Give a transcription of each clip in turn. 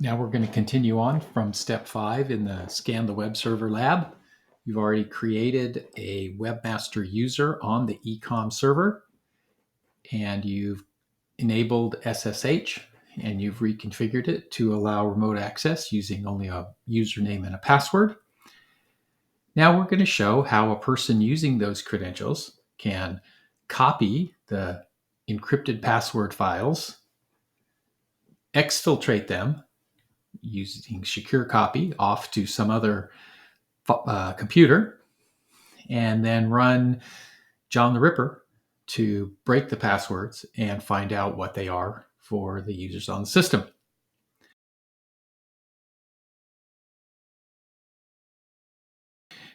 Now we're going to continue on from step 5 in the Scan the Web Server lab. You've already created a webmaster user on the ecomm server, and you've enabled SSH, and you've reconfigured it to allow remote access using only a username and a password. Now we're going to show how a person using those credentials can copy the encrypted password files, exfiltrate them using secure copy off to some other computer, and then run John the Ripper to break the passwords and find out what they are for the users on the system.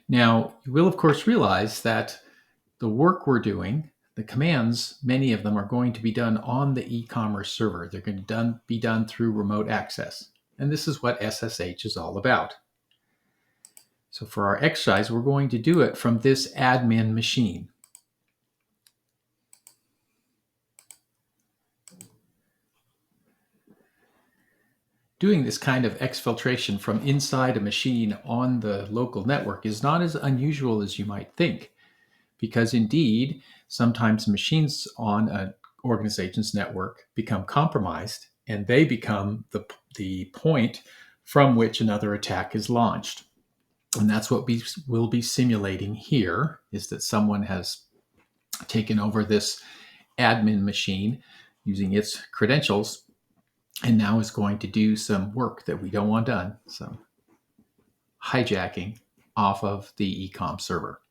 Now, you will, of course, realize that the work we're doing, the commands, many of them are going to be done on the e-commerce server. They're going to be done through remote access. And this is what SSH is all about. So for our exercise, we're going to do it from this admin machine. Doing this kind of exfiltration from inside a machine on the local network is not as unusual as you might think, because indeed, sometimes machines on an organization's network become compromised, and they become the point from which another attack is launched. And that's what we will be simulating here, is that someone has taken over this admin machine using its credentials, and now is going to do some work that we don't want done, some hijacking off of the ecomm server.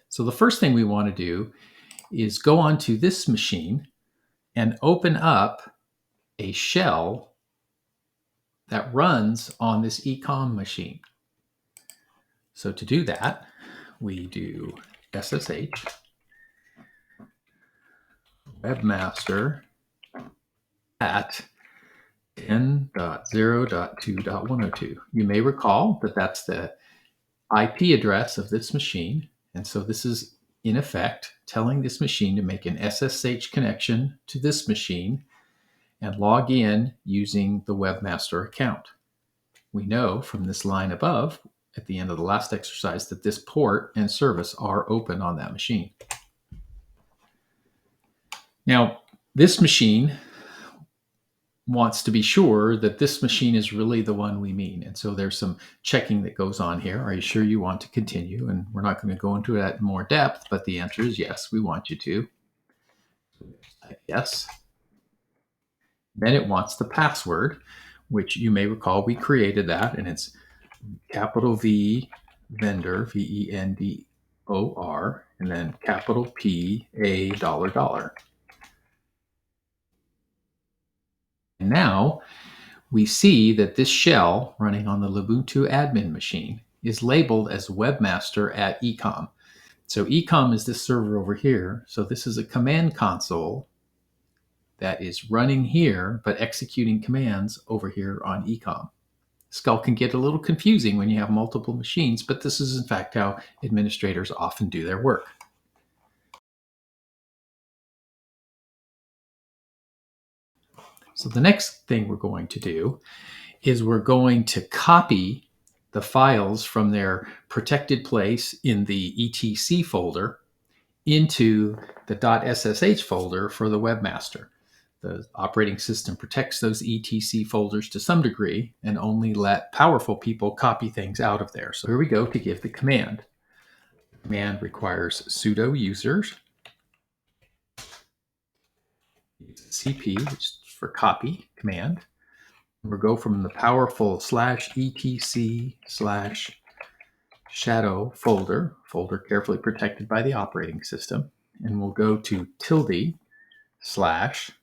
So the first thing we want to do is go onto this machine and open up a shell that runs on this ecomm machine. So to do that, we do SSH webmaster at 10.0.2.102. You may recall that that's the IP address of this machine. And so this is, in effect, telling this machine to make an SSH connection to this machine and log in using the webmaster account. We know from this line above, at the end of the last exercise, that this port and service are open on that machine. Now, this machine wants to be sure that this machine is really the one we mean. And so there's some checking that goes on here. Are you sure you want to continue? And we're not going to go into that in more depth, but the answer is yes, we want you to. Yes. Then it wants the password, which you may recall we created that, and it's capital V vendor, VENDOR, and then capital P A $. And now we see that this shell running on the Ubuntu admin machine is labeled as webmaster at ecomm. So ecomm is this server over here. So this is a command console that is running here, but executing commands over here on ecomm. Skull can get a little confusing when you have multiple machines, but this is in fact how administrators often do their work. So the next thing we're going to do is we're going to copy the files from their protected place in the etc folder into the .ssh folder for the webmaster. The operating system protects those etc folders to some degree and only let powerful people copy things out of there. So here we go to give the command. The command requires sudo users, cp, which is for copy command. We'll go from the powerful /etc/shadow folder carefully protected by the operating system, and we'll go to tilde /s.txt.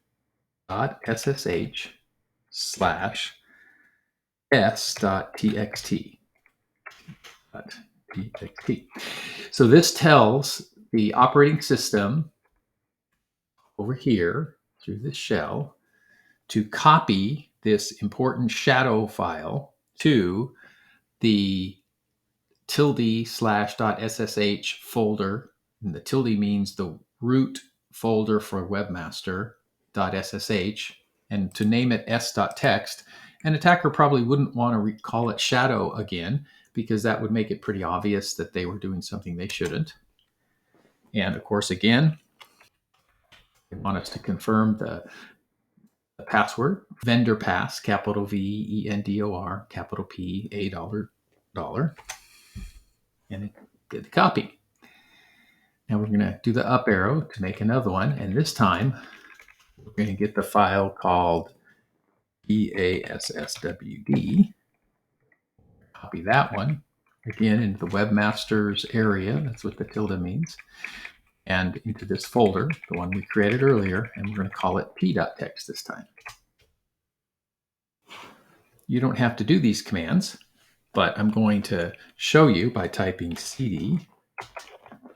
So this tells the operating system over here through this shell to copy this important shadow file to the tilde/.ssh folder. And the tilde means the root folder for webmaster.ssh, and to name it s.txt An attacker probably wouldn't want to call it shadow again, because that would make it pretty obvious that they were doing something they shouldn't. And of course, again, they want us to confirm the password, vendor pass, capital VENDOR, capital P, $, and get the copy. Now we're going to do the up arrow to make another one, and this time we're going to get the file called PASSWD. Copy that one again into the webmasters area. That's what the tilde means. And into this folder, the one we created earlier, and we're going to call it p.text this time. You don't have to do these commands, but I'm going to show you by typing cd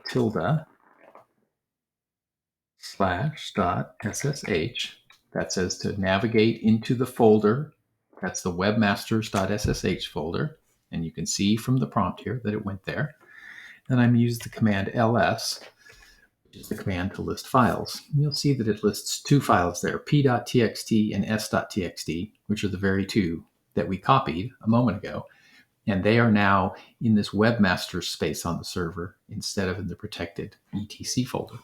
tilde /.ssh. That says to navigate into the folder. That's the webmasters.ssh folder. And you can see from the prompt here that it went there. And I'm using the command ls, which is the command to list files. And you'll see that it lists two files there, p.txt and s.txt, which are the very two that we copied a moment ago. And they are now in this webmaster space on the server instead of in the protected etc folder.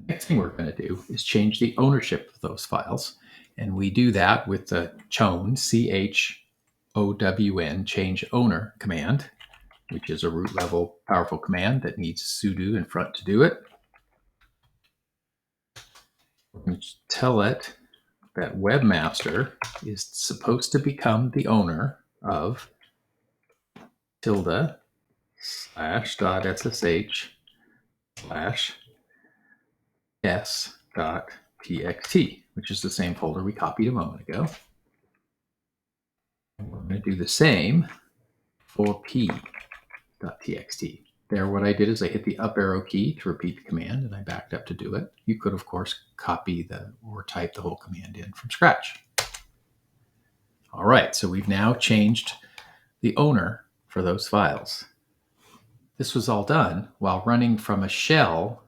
Next thing we're going to do is change the ownership of those files. And we do that with the chown, CHOWN, change owner command, which is a root level powerful command that needs sudo in front to do it. We're going to tell it that webmaster is supposed to become the owner of tilde /.ssh /s.txt, which is the same folder we copied a moment ago. And we're going to do the same for p.txt. There, what I did is I hit the up arrow key to repeat the command, and I backed up to do it. You could, of course, copy or type the whole command in from scratch. All right, so we've now changed the owner for those files. This was all done while running from a shell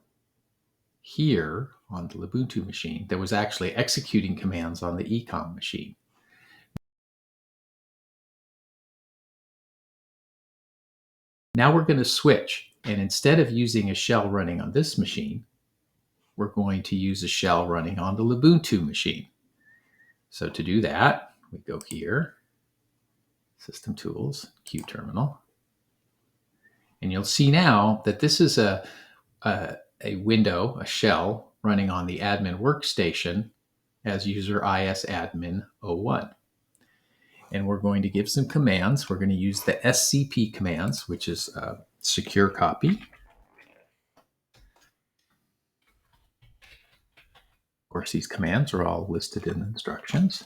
here on the Ubuntu machine that was actually executing commands on the ecomm machine. Now we're going to switch, and instead of using a shell running on this machine, we're going to use a shell running on the Ubuntu machine. So to do that, we go here, System Tools, QTerminal, and you'll see now that this is a window, a shell, running on the admin workstation as user isadmin01. And we're going to give some commands. We're going to use the SCP commands, which is secure copy. Of course, these commands are all listed in the instructions.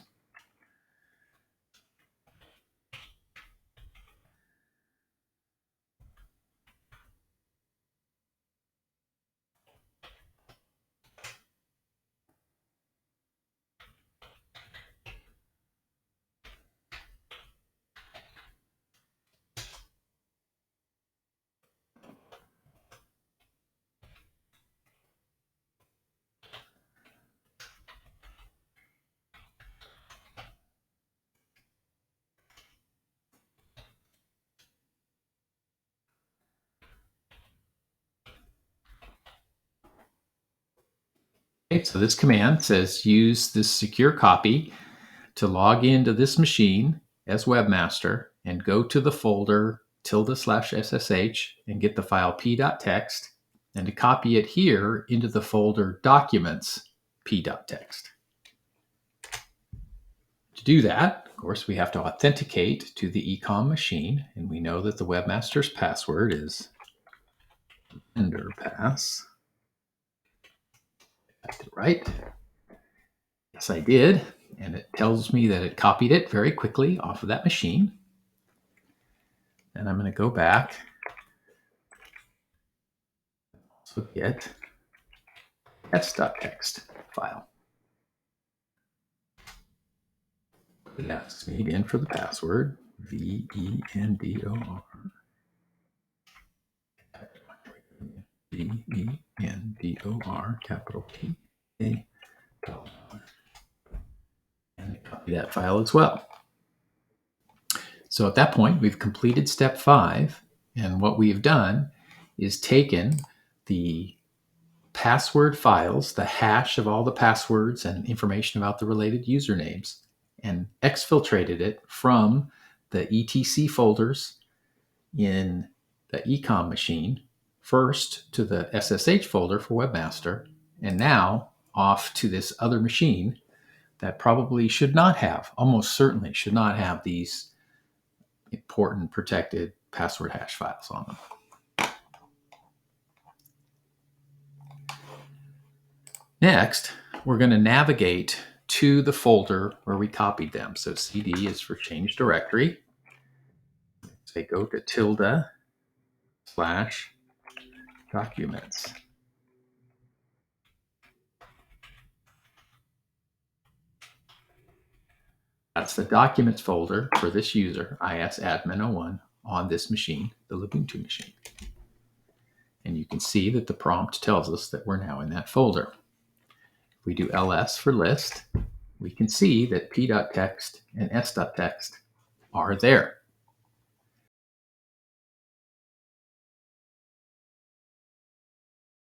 Okay, so this command says use this secure copy to log into this machine as webmaster and go to the folder tilde/ssh and get the file p.text and to copy it here into the folder documents p.text. To do that, of course, we have to authenticate to the ecomm machine, and we know that the webmaster's password is vendor pass. Typed it right. Yes, I did. And it tells me that it copied it very quickly off of that machine. And I'm going to go back. Also get s.text file. It asks me again for the password, VENDOR. Vendor, capital T A dollar, and copy that file as well. So at that point, we've completed step 5, and what we've done is taken the password files, the hash of all the passwords and information about the related usernames, and exfiltrated it from the etc folders in the ecomm machine, first to the SSH folder for Webmaster, and now off to this other machine that probably should not have, almost certainly should not have, these important protected password hash files on them. Next, we're going to navigate to the folder where we copied them. So CD is for change directory. Say go to /documents. That's the documents folder for this user, isadmin01, on this machine, the Ubuntu machine. And you can see that the prompt tells us that we're now in that folder. If we do ls for list, we can see that p.text and s.text are there.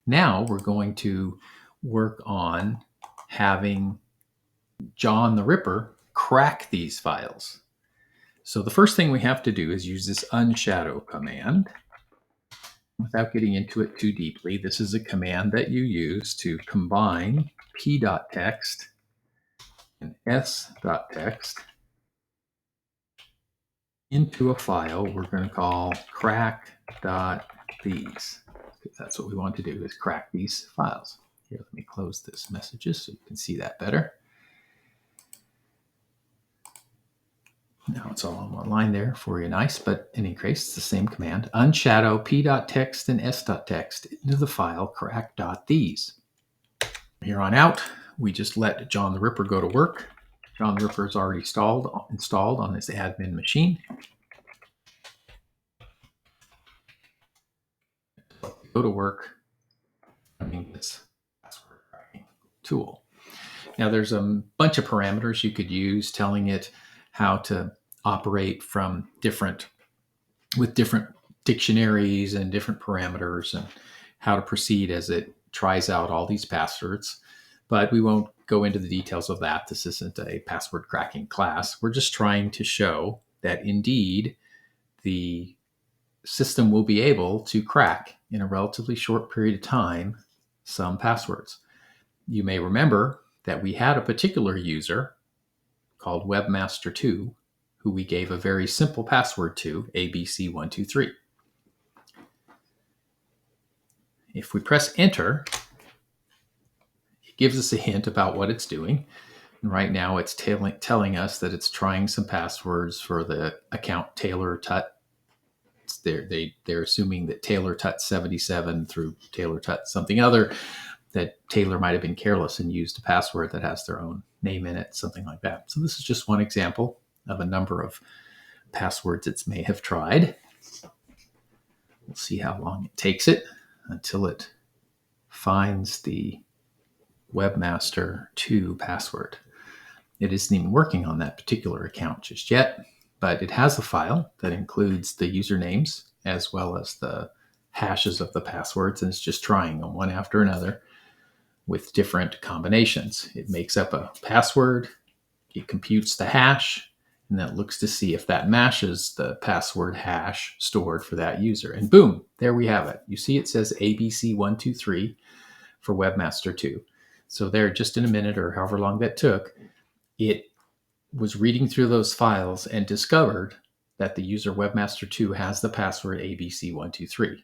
Now we're going to work on having John the Ripper crack these files. So the first thing we have to do is use this unshadow command. Without getting into it too deeply, this is a command that you use to combine p.text and s.text into a file we're going to call crack.these. That's what we want to do, is crack these files. Here, let me close this messages so you can see that better. Now it's all on one line there for you, nice, but in any case, it's the same command. Unshadow p.text and s.text into the file crack.these. Here on out, we just let John the Ripper go to work. John the Ripper is already installed on this admin machine. Go to work running this password cracking tool. Now there's a bunch of parameters you could use telling it how to operate with different dictionaries and different parameters, and how to proceed as it tries out all these passwords. But we won't go into the details of that. This isn't a password cracking class. We're just trying to show that indeed the system will be able to crack in a relatively short period of time some passwords. You may remember that we had a particular user called Webmaster2 who we gave a very simple password to, ABC123. If we press enter, it gives us a hint about what it's doing. And right now it's telling us that it's trying some passwords for the account Taylor Tut. They're assuming that Taylor Tut 77 through Taylor Tut something other, that Taylor might have been careless and used a password that has their own name in it, something like that. So this is just one example of a number of passwords it may have tried. We'll see how long it takes it until it finds the Webmaster 2 password. It isn't even working on that particular account just yet, but it has a file that includes the usernames as well as the hashes of the passwords, and it's just trying them one after another with different combinations. It makes up a password, it computes the hash, and then it looks to see if that matches the password hash stored for that user. And boom, there we have it. You see it says ABC123 for Webmaster 2. So there, just in a minute or however long that took, it was reading through those files and discovered that the user Webmaster 2 has the password ABC123.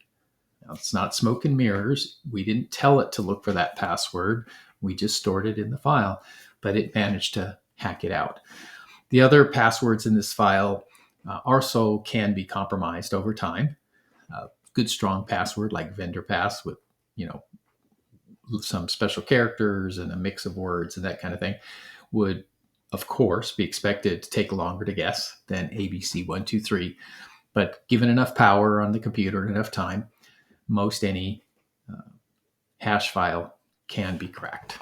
Now, it's not smoke and mirrors. We didn't tell it to look for that password. We just stored it in the file, but it managed to hack it out. The other passwords in this file also can be compromised over time. Good strong password like vendor pass with, some special characters and a mix of words and that kind of thing would, of course, be expected to take longer to guess than ABC123. But given enough power on the computer and enough time, most any cache file can be cracked.